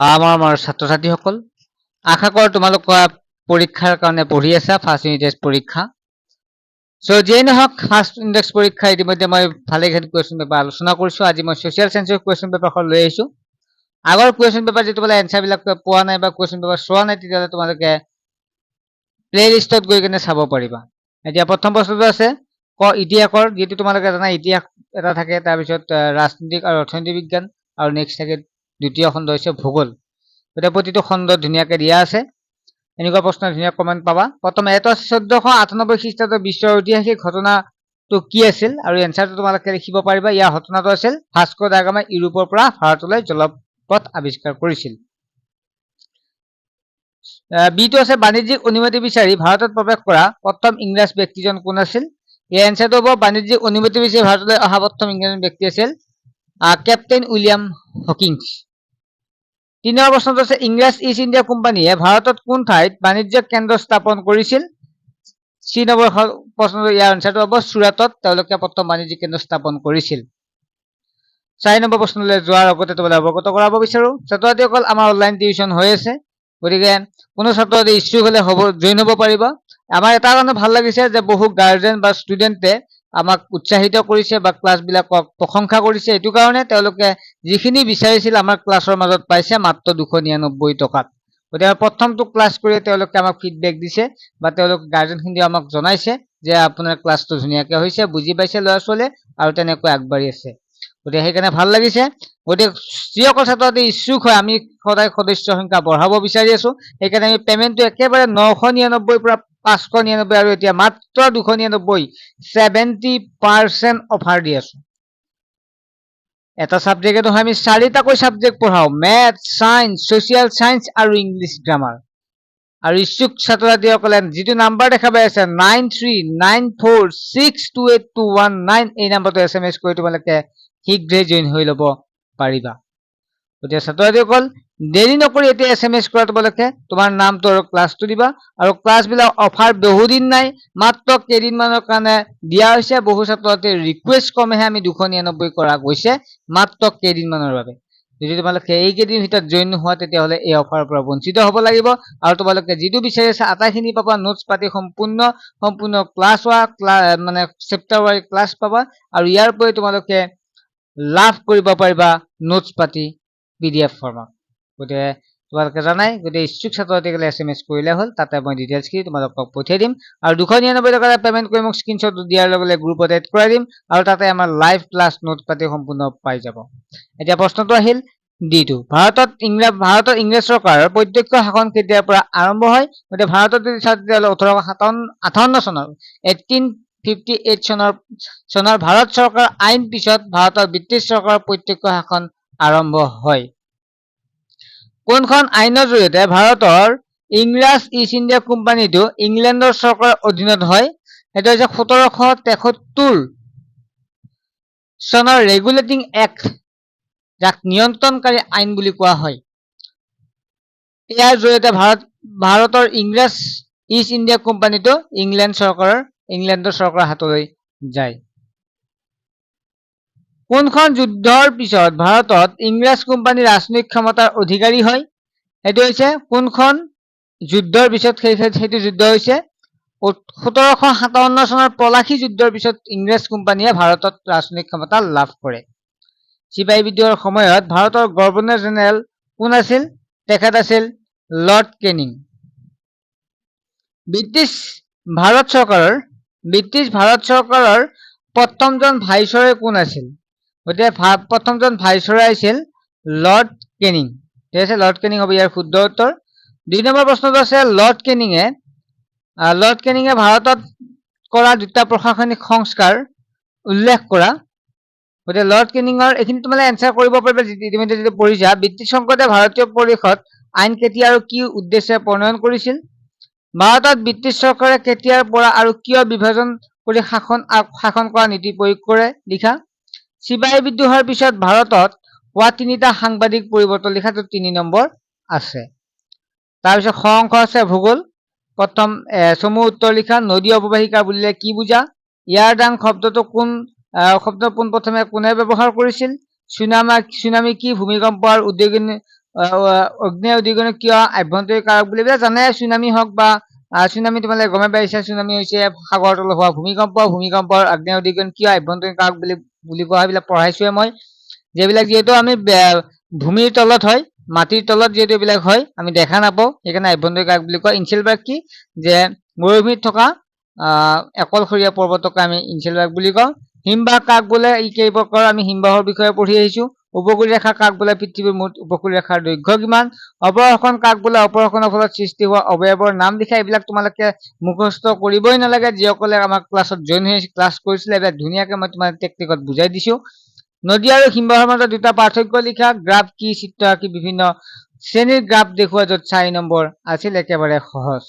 আমাৰ ছাত্ৰ ছাত্ৰীসকল, আশা কৰোঁ তোমালোক পৰীক্ষাৰ কাৰণে পঢ়ি আছা, ফাৰ্ষ্ট ইউনিট টেষ্ট পৰীক্ষা। চ' যিয়ে নহওক, ফাৰ্ষ্ট ইউনিট টেষ্ট পৰীক্ষা ইতিমধ্যে মই ভালেকেইখন কুৱেশ্যন পেপাৰ আলোচনা কৰিছোঁ। আজি মই ছ'চিয়েল চায়েন্সৰ কুৱেশ্যন পেপাৰখন লৈ আহিছোঁ। আগৰ কুৱেশ্যন পেপাৰ যদি তোমালোকে এনচাৰবিলাক পোৱা নাই বা কুৱেশ্যন পেপাৰ চোৱা নাই, তেতিয়াহ'লে তোমালোকে প্লে লিষ্টত গৈ কিনে চাব পাৰিবা। এতিয়া প্ৰথম প্ৰশ্নটো আছে ইতিহাসৰ, যিটো তোমালোকে জানা ইতিহাস এটা থাকে, তাৰপিছত ৰাজনৈতিক আৰু অৰ্থনৈতিক বিজ্ঞান, আৰু নেক্সট থাকে দ্বিতীয় খণ্ড হৈছে ভূগোল। গতিকে প্ৰতিটো খণ্ডত ধুনীয়াকৈ দিয়া আছে। এনেকুৱা প্ৰশ্ন ধুনীয়া কমেণ্ট পাবা। প্ৰথমে এইটো 1498 খ্ৰীষ্টাব্দৰ বিশ্বৰ ঐতিহাসিক ঘটনাটো কি আছিল, আৰু এনচাৰটো তোমালোকে লিখিব পাৰিবা। ইয়াৰ ঘটনাটো আছিল ভাস্কো দা গামাই ইউৰোপৰ পৰা ভাৰতলৈ জলপথ আৱিষ্কাৰ কৰিছিল। বিটো আছে বাণিজ্যিক অনুমতি বিচাৰি ভাৰতত প্ৰৱেশ কৰা প্ৰথম ইংৰাজ ব্যক্তিজন কোন আছিল। এই এনচাৰটো হ'ব বাণিজ্যিক অনুমতি বিচাৰি ভাৰতলৈ অহা প্ৰথম ইংৰাজ ব্যক্তি আছিল কেপ্টেইন উইলিয়াম হকিংছ। 3 নম্বৰ প্ৰশ্নটো আছে ইংৰাজ ইষ্ট ইণ্ডিয়া কোম্পানীয়ে ভাৰতত কোন ঠাইত বাণিজ্যিক কেন্দ্ৰ স্থাপন কৰিছিল। 3 নম্বৰ প্ৰশ্নটো ইয়াৰ এনচাৰটো হ'ব চুৰাটত তেওঁলোকে প্ৰথম বাণিজ্যিক কেন্দ্ৰ স্থাপন কৰিছিল। 4 নম্বৰ প্ৰশ্নলৈ যোৱাৰ আগতে তোমালোকে অৱগত কৰাব বিচাৰো, ছাত্ৰ-ছাত্ৰীসকল আমাৰ অনলাইন টিউচন হৈ আছে। গতিকে কোনো ছাত্ৰ যদি ইচ্ছুক হ'লে জইন হ'ব পাৰিব। আমাৰ এটা কাৰণে ভাল লাগিছে যে বহু গাৰ্জেন বা ষ্টুডেণ্টে আমাক উৎসাহিত কৰিছে বা ক্লাছবিলাকক প্ৰশংসা কৰিছে। এইটো কাৰণে তেওঁলোকে যিখিনি বিচাৰিছিল আমাৰ ক্লাছৰ মাজত পাইছে মাত্ৰ 299 টকাত। গতিকে প্ৰথমটো ক্লাছ কৰি তেওঁলোকে আমাক ফিডবেক দিছে বা তেওঁলোকে গাৰ্জেনখিনিয়ে আমাক জনাইছে যে আপোনাৰ ক্লাছটো ধুনীয়াকৈ হৈছে, বুজি পাইছে ল'ৰা ছোৱালীয়ে, আৰু তেনেকৈ আগবাঢ়ি আছে। গতিকে সেইকাৰণে ভাল লাগিছে। গতিকে যিসকল ছাত্ৰ ইচ্ছুক হয়, আমি সদায় সদস্য সংখ্যা বঢ়াব বিচাৰি আছো। সেইকাৰণে আমি পেমেণ্টটো একেবাৰে 999 পৰা 599 আৰু এতিয়া মাত্ৰ 299, 70% অফাৰ দি আছো। এটা ছাবজেক্টে নহয়, আমি 4টাকৈ ছাবজেক্ট পঢ়াও, মেথ, ছায়েন্স, ছচিয়েল ছায়েন্স আৰু ইংলিছ গ্ৰামাৰ। আৰু ইচ্ছুক ছাত্ৰ ছাত্ৰীসকলে যিটো নাম্বাৰ দেখা পাই আছে 9394628219, এই নাম্বাৰটো SMS কৰি তোমালোকে শীঘ্ৰে জইন হৈ ল'ব পাৰিবা। গতিকে ছাত্ৰ ছাত্ৰীসকল দেৰি নকৰি এতিয়া SMS কৰা তোমালোকে তোমাৰ নামটো আৰু ক্লাছটো দিবা। আৰু ক্লাছবিলাক অফাৰ বহুদিন নাই, মাত্ৰ কেইদিনমানৰ কাৰণে দিয়া হৈছে। বহু ছাত্ৰ ছাত্ৰীৰ ৰিকুৱেষ্ট কমেহে আমি 299 কৰা গৈছে মাত্ৰ কেইদিনমানৰ বাবে। যদি তোমালোকে এইকেইদিন ভিতৰত জইন নোহোৱা, তেতিয়াহ'লে এই অফাৰৰ পৰা বঞ্চিত হ'ব লাগিব। আৰু তোমালোকে যিটো বিচাৰিছা আটাইখিনি পাবা, নোটছ পাতি সম্পূৰ্ণ ক্লাছ মানে চেপ্টাৰ ৱাইজ ক্লাছ পাবা। আৰু ইয়াৰ উপৰি তোমালোকে লাভ কৰিব পাৰিবা নোটছ পাতি PDF ফৰ্মত। গতিকে তোমালোকে জানাই, গতিকে ইচ্ছুক ছাত্ৰ ছাত্ৰীসকলে SMS কৰিলে হ'ল, তাতে মই ডিটেইলছখিনি তোমালোকক পঠিয়াই দিম। আৰু 299 টকা পেমেণ্ট কৰি মোক স্ক্ৰীনশ্বট দিয়াৰ লগে লগে গ্ৰুপত এড কৰাই দিম, আৰু তাতে আমাৰ লাইভ ক্লাছ নোট পাতি সম্পূৰ্ণ পাই যাব। এতিয়া প্ৰশ্নটো আহিল ডিটো, ভাৰতৰ ইংৰাজ চৰকাৰৰ প্ৰত্যক্ষ শাসন কেতিয়াৰ পৰা আৰম্ভ হয়। গতিকে ভাৰতত যদি চাওঁ তেতিয়াহ'লে 1858 চনৰ 1858 চনৰ ভাৰত চৰকাৰ আইন পিছত ভাৰতৰ ব্ৰিটিছ চৰকাৰৰ প্ৰত্যক্ষ শাসন আৰম্ভ হয়। কোনখন আইনৰ জৰিয়তে ভাৰতৰ ইংৰাজ ইষ্ট ইণ্ডিয়া কোম্পানীটো ইংলেণ্ডৰ চৰকাৰৰ অধীনত হয়। সেইটো হৈছে 1773 চনৰ ৰেগুলেটিং এক্ট, যাক নিয়ন্ত্ৰণকাৰী আইন বুলি কোৱা হয়। ইয়াৰ জৰিয়তে ভাৰতৰ ইংৰাজ ইষ্ট ইণ্ডিয়া কোম্পানীটো ইংলেণ্ডৰ চৰকাৰৰ হাতলৈ যায়। কোনখন যুদ্ধৰ পিছত ভাৰতত ইংৰাজ কোম্পানী ৰাজনৈতিক ক্ষমতাৰ অধিকাৰী হয়। সেইটো হৈছে কোনখন যুদ্ধৰ পিছত, সেইটো যুদ্ধ হৈছে 1757 চনৰ পলাশী যুদ্ধৰ পিছত ইংৰাজ কোম্পানীয়ে ভাৰতত ৰাজনৈতিক ক্ষমতা লাভ কৰে। চিপাহী বিদ্ৰোহৰ সময়ত ভাৰতৰ গভৰ্ণৰ জেনেৰেল কোন আছিল। তেখেত আছিল লৰ্ড কেনিং। ব্ৰিটিছ ভাৰত চৰকাৰৰ প্ৰথমজন ভাইচৰয় কোন আছিল। গতিকে প্ৰথমজন ভাইচৰয় আছিল লৰ্ড কেনিং। ঠিক আছে, লৰ্ড কেনিং হ'ব ইয়াৰ শুদ্ধ উত্তৰ। 2 নম্বৰ প্ৰশ্নটো আছে লৰ্ড কেনিঙে ভাৰতত কৰা 2টা প্ৰশাসনিক সংস্কাৰ উল্লেখ কৰা। গতিকে লৰ্ড কেনিঙৰ এইখিনি তোমালোকে এনচাৰ কৰিব পাৰিবা ইতিমধ্যে যদি পঢ়িছা। ব্ৰিটিছ সংসদে ভাৰতীয় পৰিষদ আইন কেতিয়া আৰু কি উদ্দেশ্যে প্ৰণয়ন কৰিছিল। ভাৰতত ব্ৰিটিছ চৰকাৰে কেতিয়াৰ পৰা আৰু কিয় বিভাজন কৰি শাসন কৰা নীতি প্ৰয়োগ কৰে লিখা। চিপাহী বিদ্ৰোহৰ পিছত ভাৰতত হোৱা 3টা সাংবাদিক পৰিৱৰ্তন লিখাটো 3 নম্বৰ আছে। তাৰপিছত খ অংশ আছে ভূগোল। প্ৰথম চমু উত্তৰ লিখা। নদী অৱবাহিকা বুলিলে কি বুজা। ইয়াৰদাং শব্দটো পোনপ্ৰথমে কোনে ব্যৱহাৰ কৰিছিল। চুনামি কি, ভূমিকম্প আৰু অগ্নেয় অধিকৰণ কিয় আভ্যন্তৰীণ কাৰক বুলি জানে। চুনামি হওক বা চুনামি তোমালোকে গমে পাইছা, চুনামি হৈছে সাগৰ তলত হোৱা ভূমিকম্প। ভূমিকম্পৰ আগ্নেয় অধিকৰণ কিয় আভ্যন্তৰীণ কাৰক বুলি কোৱা হয়, এইবিলাক পঢ়াইছোৱে মই। যিবিলাক যিহেতু আমি ভূমিৰ তলত হয়, মাটিৰ তলত যিহেতু এইবিলাক হয়, আমি দেখা নাপাওঁ, সেইকাৰণে আভ্যন্তৰীণ কাৰক বুলি কয়। ইনচেলবাৰ্গ কি, যে মৰুভূমিত থকা অকলশৰীয়া পৰ্বতকে আমি ইনচেলবাৰ্গ বুলি কওঁ। হিমবাহ কাক বোলে, ই কেই প্ৰকাৰ, আমি হিমবাহৰ বিষয়ে পঢ়ি আহিছো। উপকূল ৰেখা কাক বোলে, পৃথিৱীৰ মুঠ উপকূল ৰেখাৰ দৈৰ্ঘ্য কিমান। অৱৰ্ষণ কাক বোলে, অৱৰ্ষণৰ ফলত সৃষ্টি হোৱা অৱয়ৱৰ নাম লিখা। এইবিলাক তোমালোকে মুখস্থ কৰিবই নালাগে, যিসকলে আমাৰ ক্লাছত জইন হৈ ক্লাছ কৰিছিলে, এইবিলাক ধুনীয়াকে মই তোমাৰ টেকনিকত বুজাই দিছো। নদী আৰু হিমবাহৰ মাজত দুটা পাৰ্থক্য লিখা। গ্ৰাফ কি, চিত্ৰ আঁকি বিভিন্ন শ্ৰেণীৰ গ্ৰাফ দেখুওৱা, য'ত 4 নম্বৰ আছিল একেবাৰে সহজ।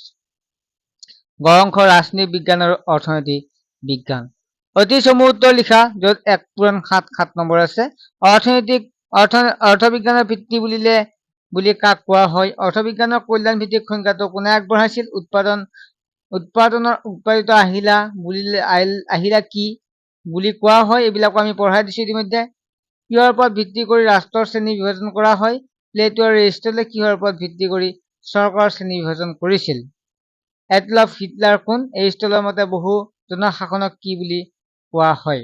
গ অংশ ৰাজনীতি বিজ্ঞান আৰু অৰ্থনৈতিক বিজ্ঞান। অতি চমু উত্তৰ লিখা, য'ত 1 পূৰণ 7 7 নম্বৰ আছে। অৰ্থবিজ্ঞানৰ ভিত্তি বুলি কাক কোৱা হয়? অৰ্থবিজ্ঞানৰ কল্যাণ ভিত্তিক সংজ্ঞাটো কোনে আগবঢ়াইছিল? উৎপাদিত আহিলা কি বুলি কোৱা হয়? এইবিলাকো আমি পঢ়াই দিছো ইতিমধ্যে। কিহৰ ওপৰত ভিত্তি কৰি ৰাষ্ট্ৰৰ শ্ৰেণী বিভাজন কৰা হয়? প্লেটো আৰু এৰিষ্টটলে কিহৰ ওপৰত ভিত্তি কৰি চৰকাৰৰ শ্ৰেণী বিভাজন কৰিছিল? এডলফ হিটলাৰ কোন? এৰিষ্টটলৰ মতে বহু জনশাসনক কি বুলি কোৱা হয়?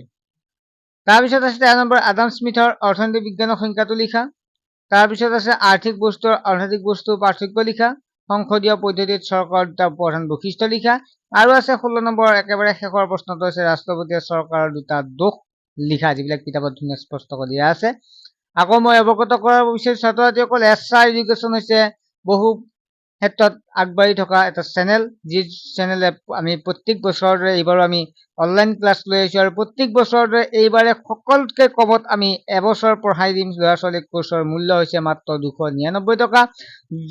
তাৰপিছত আছে 13 নম্বৰ আদাম স্মিথৰ অৰ্থনৈতিক বিজ্ঞানৰ সংজ্ঞাটো লিখা। তাৰপিছত আছে আৰ্থিক বস্তু আৰু অৰ্থনৈতিক বস্তুৰ পাৰ্থক্য লিখা। সংসদীয় পদ্ধতিত চৰকাৰৰ দুটা প্ৰধান বৈশিষ্ট্য লিখা। আৰু আছে 16 নম্বৰ একেবাৰে শেষৰ প্ৰশ্নটো আছে ৰাষ্ট্ৰপতিয়ে চৰকাৰৰ দুটা দোষ লিখা, যিবিলাক কিতাপত ধুনীয়া স্পষ্ট কৰি দিয়া আছে। আকৌ মই অৱগত কৰাব বিচাৰিছো ছাত্ৰ ছাত্ৰীসকল, এছআৰ এডুকেশ্যন হৈছে বহু ক্ষেত্ৰত আগবাঢ়ি থকা এটা চেনেল, যি চেনেলে আমি প্ৰত্যেক বছৰৰ দৰে এইবাৰো আমি অনলাইন ক্লাছ লৈ আহিছো, আৰু প্ৰত্যেক বছৰৰ দৰে এইবাৰে সকলোতকৈ কমত আমি এবছৰ পঢ়াই দিম। ল'ৰা ছোৱালীক কোৰ্চৰ মূল্য হৈছে মাত্ৰ 299 টকা,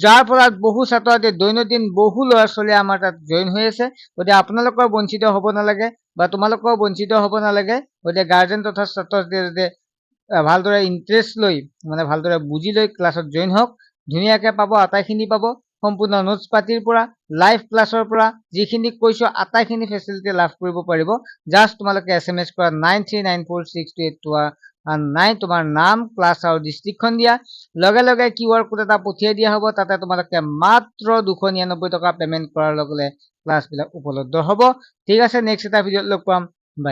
যাৰ ফলত বহু ছাত্ৰ ছাত্ৰী দৈনন্দিন বহু ল'ৰা ছোৱালী আমাৰ তাত জইন হৈ আছে। গতিকে আপোনালোকৰ বঞ্চিত হ'ব নালাগে, বা তোমালোকৰ বঞ্চিত হ'ব নালাগে। গতিকে গাৰ্জেন তথা ছাত্ৰ ছাত্ৰীয়ে যাতে ভালদৰে ইণ্টাৰেষ্ট লৈ, মানে ভালদৰে বুজি লৈ ক্লাছত জইন হওক। ধুনীয়াকে পাব, আটাইখিনি পাব। সম্পূৰ্ণ নোটছ পাতিৰ পৰা, লাইভ ক্লাছৰ পৰা, যিখিনি কৈছো আটাইখিনি ফেচিলিটি লাভ কৰিব পাৰিব। জাষ্ট তোমালোকে SMS কৰা 9394628219, তোমাৰ নাম, ক্লাছ আৰু ডিষ্ট্ৰিক্টখন দিয়া। লগে লগে QR কোড এটা পঠিয়াই দিয়া হ'ব, তাতে তোমালোকে মাত্ৰ 299 টকা পেমেন্ট কৰাৰ লগে লগে ক্লাছবিলাক উপলব্ধ হ'ব। ঠিক আছে, নেক্সট এটা ভিডিঅ'ত লগ পাম।